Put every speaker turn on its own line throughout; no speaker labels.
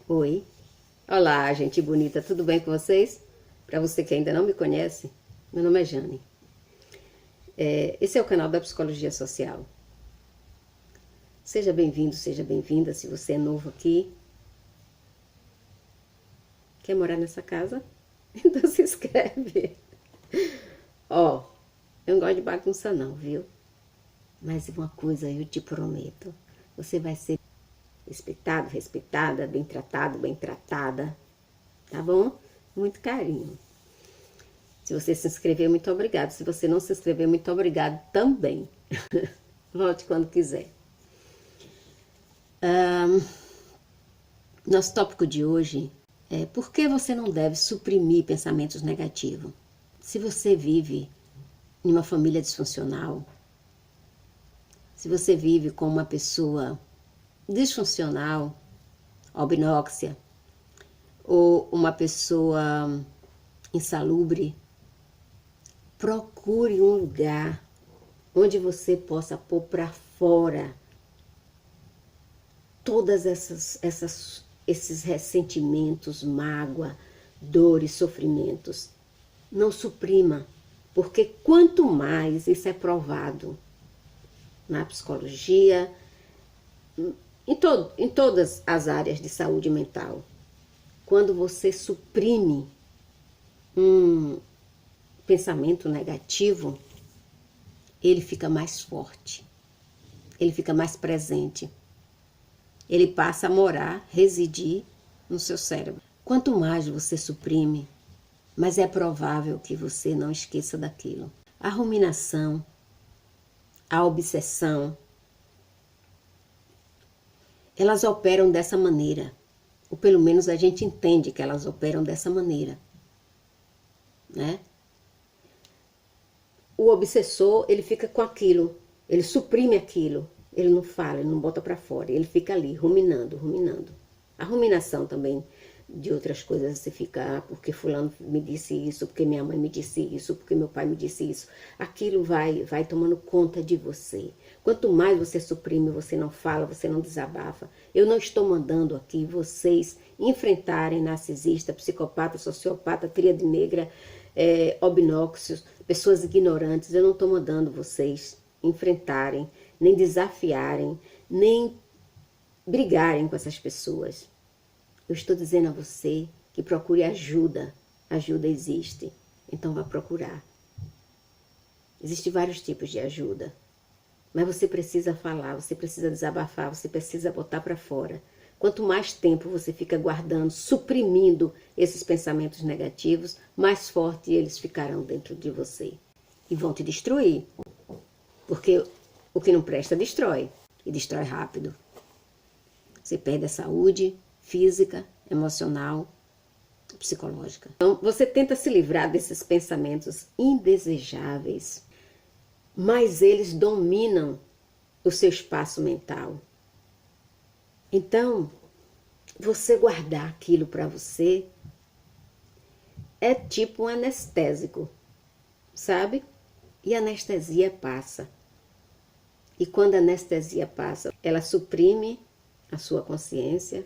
Oi, olá, gente bonita, tudo bem com vocês? Para você que ainda não me conhece, meu nome é Jane. Esse é o canal da Psicologia Social. Seja bem-vindo, seja bem-vinda, se você é novo aqui. Quer morar nessa casa? Então se inscreve. Ó, eu não gosto de bagunça não, viu? Mas uma coisa eu te prometo, você vai ser respeitado, respeitada, bem tratado, bem tratada, tá bom? Muito carinho. Se você se inscrever, muito obrigado. Se você não se inscrever, muito obrigado também. Volte quando quiser. Nosso tópico de hoje é por que você não deve suprimir pensamentos negativos? Se você vive em uma família disfuncional, se você vive com uma pessoa disfuncional, obnóxia, ou uma pessoa insalubre, procure um lugar onde você possa pôr para fora todas esses ressentimentos, mágoa, dores, sofrimentos. Não suprima, porque quanto mais, isso é provado na psicologia, em todas as áreas de saúde mental, quando você suprime um pensamento negativo, ele fica mais forte, ele fica mais presente, ele passa a morar, residir no seu cérebro. Quanto mais você suprime, mais é provável que você não esqueça daquilo. A ruminação, a obsessão, elas operam dessa maneira, ou pelo menos a gente entende que elas operam dessa maneira, né? O obsessor, ele fica com aquilo, ele suprime aquilo, ele não fala, ele não bota para fora, ele fica ali ruminando, ruminando. A ruminação também de outras coisas, você fica, porque fulano me disse isso, porque minha mãe me disse isso, porque meu pai me disse isso. Aquilo vai tomando conta de você. Quanto mais você suprime, você não fala, você não desabafa. Eu não estou mandando aqui vocês enfrentarem narcisista, psicopata, sociopata, tríade negra, obnóxios, pessoas ignorantes. Eu não estou mandando vocês enfrentarem, nem desafiarem, nem brigarem com essas pessoas. Eu estou dizendo a você que procure ajuda. Ajuda existe, então vá procurar. Existem vários tipos de ajuda, mas você precisa falar, você precisa desabafar, você precisa botar para fora. Quanto mais tempo você fica guardando, suprimindo esses pensamentos negativos, mais forte eles ficarão dentro de você e vão te destruir, porque o que não presta destrói, e destrói rápido. Você perde a saúde física, emocional, psicológica. Então, você tenta se livrar desses pensamentos indesejáveis, mas eles dominam o seu espaço mental. Então, você guardar aquilo para você é tipo um anestésico, sabe? E a anestesia passa. E quando a anestesia passa, ela suprime a sua consciência,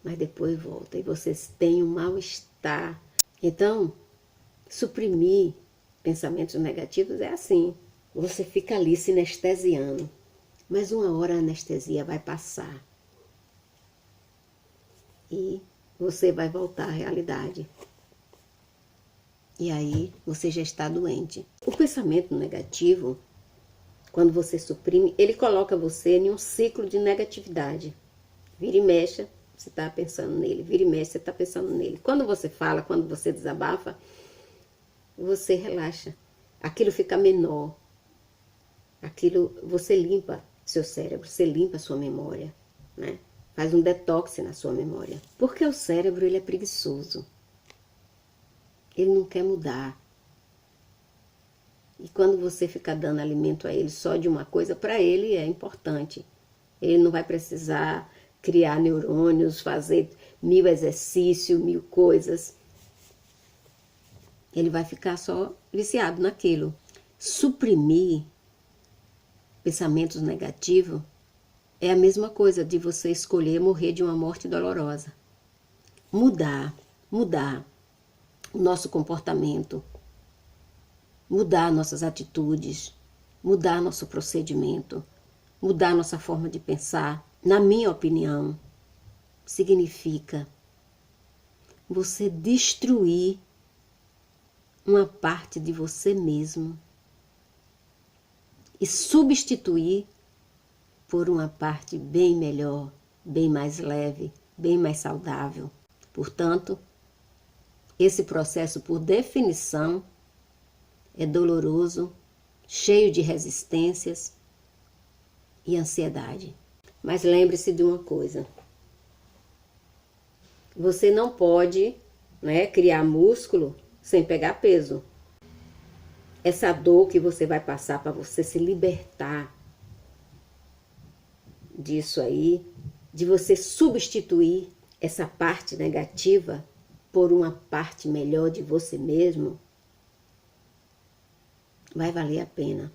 mas depois volta e vocês têm um mal-estar. Então, suprimir pensamentos negativos é assim. Você fica ali se anestesiando, mas uma hora a anestesia vai passar e você vai voltar à realidade. E aí você já está doente. O pensamento negativo, quando você suprime, ele coloca você em um ciclo de negatividade. Vira e mexe, você está pensando nele. Vira e mexe, você está pensando nele. Quando você fala, quando você desabafa, você relaxa. Aquilo fica menor. Aquilo, você limpa seu cérebro, você limpa sua memória, né? Faz um detox na sua memória. Porque o cérebro, ele é preguiçoso. Ele não quer mudar. E quando você fica dando alimento a ele só de uma coisa, para ele é importante. Ele não vai precisar criar neurônios, fazer 1000 exercícios, 1000 coisas. Ele vai ficar só viciado naquilo. Suprimir pensamentos negativos É a mesma coisa de você escolher morrer de uma morte dolorosa. Mudar o nosso comportamento, mudar nossas atitudes, mudar nosso procedimento, mudar nossa forma de pensar, na minha opinião, significa você destruir uma parte de você mesmo e substituir por uma parte bem melhor, bem mais leve, bem mais saudável. Portanto, esse processo, por definição, é doloroso, cheio de resistências e ansiedade. Mas lembre-se de uma coisa. Você não pode, criar músculo sem pegar peso. Essa dor que você vai passar para você se libertar disso aí, de você substituir essa parte negativa por uma parte melhor de você mesmo, vai valer a pena.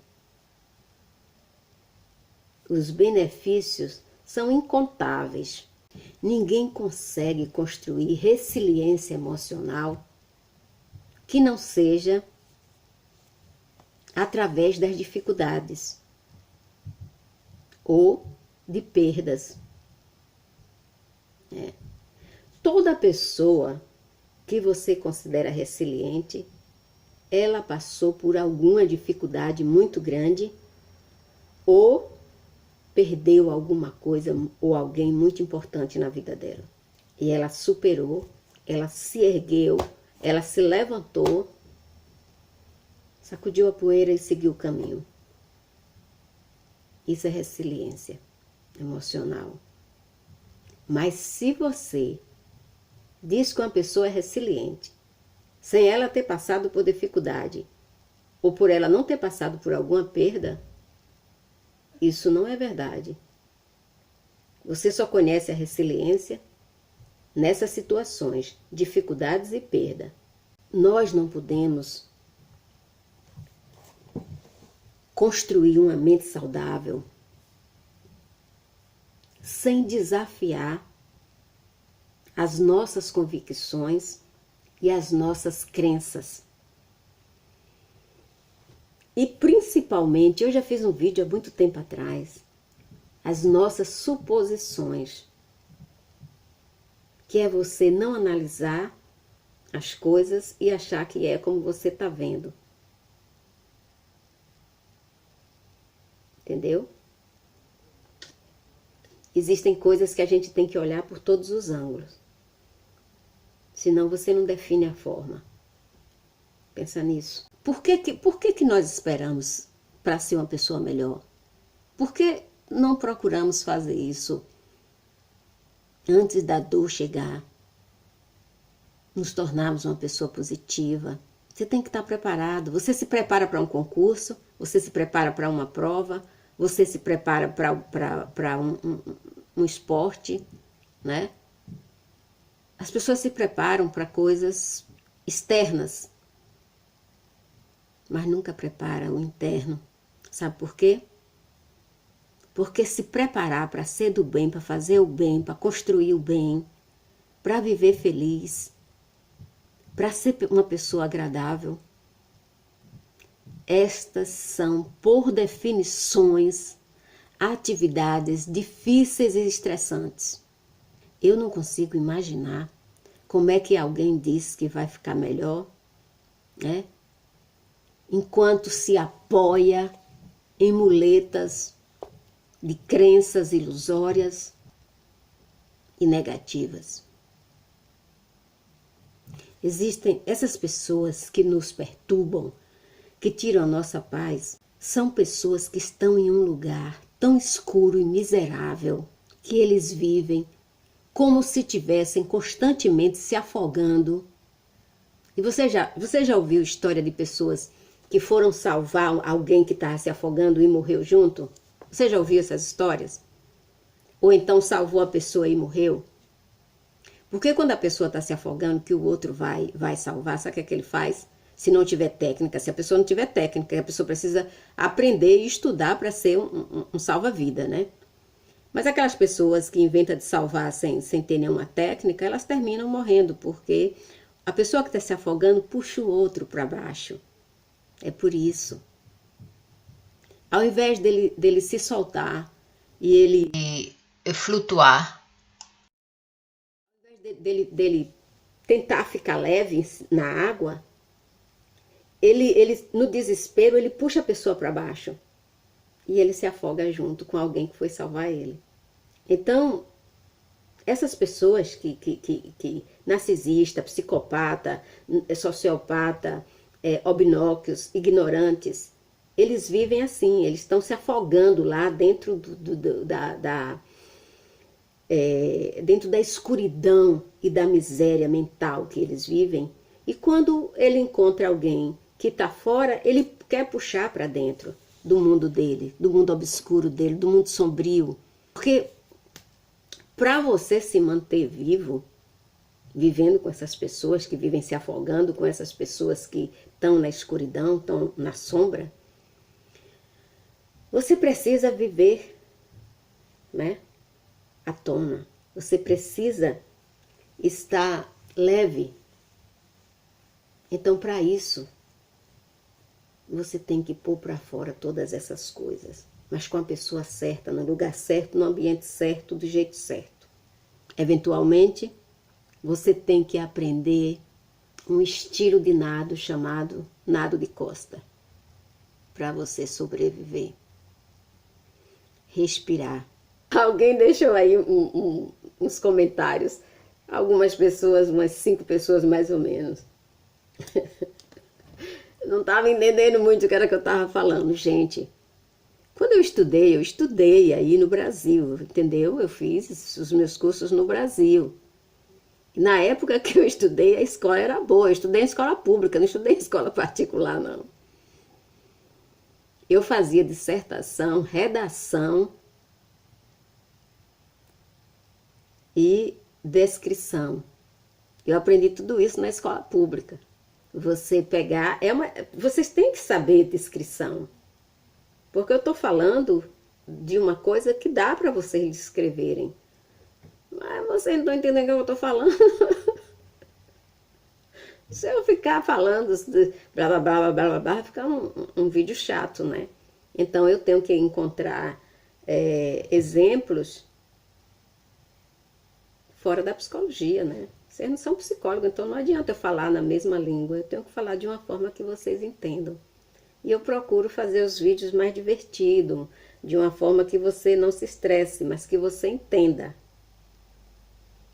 Os benefícios são incontáveis. Ninguém consegue construir resiliência emocional que não seja através das dificuldades ou de perdas. Toda pessoa que você considera resiliente, ela passou por alguma dificuldade muito grande ou perdeu alguma coisa ou alguém muito importante na vida dela. E ela superou, ela se ergueu, ela se levantou, sacudiu a poeira e seguiu o caminho. Isso é resiliência emocional. Mas se você diz que uma pessoa é resiliente, sem ela ter passado por dificuldade, ou por ela não ter passado por alguma perda, isso não é verdade. Você só conhece a resiliência nessas situações, dificuldades e perda. Nós não podemos construir uma mente saudável sem desafiar as nossas convicções e as nossas crenças. E principalmente, eu já fiz um vídeo há muito tempo atrás, as nossas suposições, que é você não analisar as coisas e achar que é como você está vendo. Entendeu? Existem coisas que a gente tem que olhar por todos os ângulos. Senão você não define a forma. Pensa nisso. Por que nós esperamos para ser uma pessoa melhor? Por que não procuramos fazer isso antes da dor chegar? Nos tornarmos uma pessoa positiva. Você tem que estar preparado. Você se prepara para um concurso, você se prepara para uma prova, você se prepara para um esporte, né? As pessoas se preparam para coisas externas, mas nunca preparam o interno. Sabe por quê? Porque se preparar para ser do bem, para fazer o bem, para construir o bem, para viver feliz, para ser uma pessoa agradável, estas são, por definições, atividades difíceis e estressantes. Eu não consigo imaginar como é que alguém diz que vai ficar melhor, né? Enquanto se apoia em muletas de crenças ilusórias e negativas. Existem essas pessoas que nos perturbam, que tiram a nossa paz, são pessoas que estão em um lugar tão escuro e miserável que eles vivem como se estivessem constantemente se afogando. E você já ouviu história de pessoas que foram salvar alguém que estava se afogando e morreu junto? Você já ouviu essas histórias? Ou então salvou a pessoa e morreu? Porque quando a pessoa está se afogando, que o outro vai salvar, sabe o que ele faz? Se não tiver técnica, se a pessoa não tiver técnica, a pessoa precisa aprender e estudar para ser um salva-vida, né? Mas aquelas pessoas que inventam de salvar sem ter nenhuma técnica, elas terminam morrendo, porque a pessoa que está se afogando puxa o outro para baixo. É por isso. Ao invés dele se soltar e ele flutuar, ao invés dele tentar ficar leve na água, ele no desespero, ele puxa a pessoa para baixo. E ele se afoga junto com alguém que foi salvar ele. Então, essas pessoas que narcisista, psicopata, sociopata, obnóquios, ignorantes, eles vivem assim, eles estão se afogando lá dentro dentro da escuridão e da miséria mental que eles vivem. E quando ele encontra alguém que está fora, ele quer puxar para dentro do mundo dele, do mundo obscuro dele, do mundo sombrio. Porque para você se manter vivo, vivendo com essas pessoas que vivem se afogando, com essas pessoas que estão na escuridão, estão na sombra, você precisa viver, né, à tona. Você precisa estar leve. Então, para isso, você tem que pôr para fora todas essas coisas, mas com a pessoa certa, no lugar certo, no ambiente certo, do jeito certo. Eventualmente, você tem que aprender um estilo de nado chamado nado de costa, para você sobreviver. Respirar. Alguém deixou aí uns comentários, algumas pessoas, umas 5 pessoas mais ou menos. Não estava entendendo muito o que era que eu estava falando, gente. Quando eu estudei aí no Brasil, entendeu? Eu fiz os meus cursos no Brasil. Na época que eu estudei, a escola era boa. Eu estudei em escola pública, não estudei em escola particular, não. Eu fazia dissertação, redação e descrição. Eu aprendi tudo isso na escola pública. Você pegar... vocês têm que saber descrição. Porque eu estou falando de uma coisa que dá para vocês descreverem. Mas vocês não estão entendendo o que eu estou falando. Se eu ficar falando blá blá blá blá blá blá, vai ficar um vídeo chato, né? Então eu tenho que encontrar exemplos fora da psicologia, né? Vocês não são psicólogos, então não adianta eu falar na mesma língua. Eu tenho que falar de uma forma que vocês entendam. E eu procuro fazer os vídeos mais divertidos, de uma forma que você não se estresse, mas que você entenda.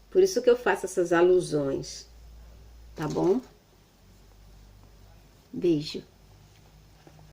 Por isso que eu faço essas alusões. Tá bom? Beijo.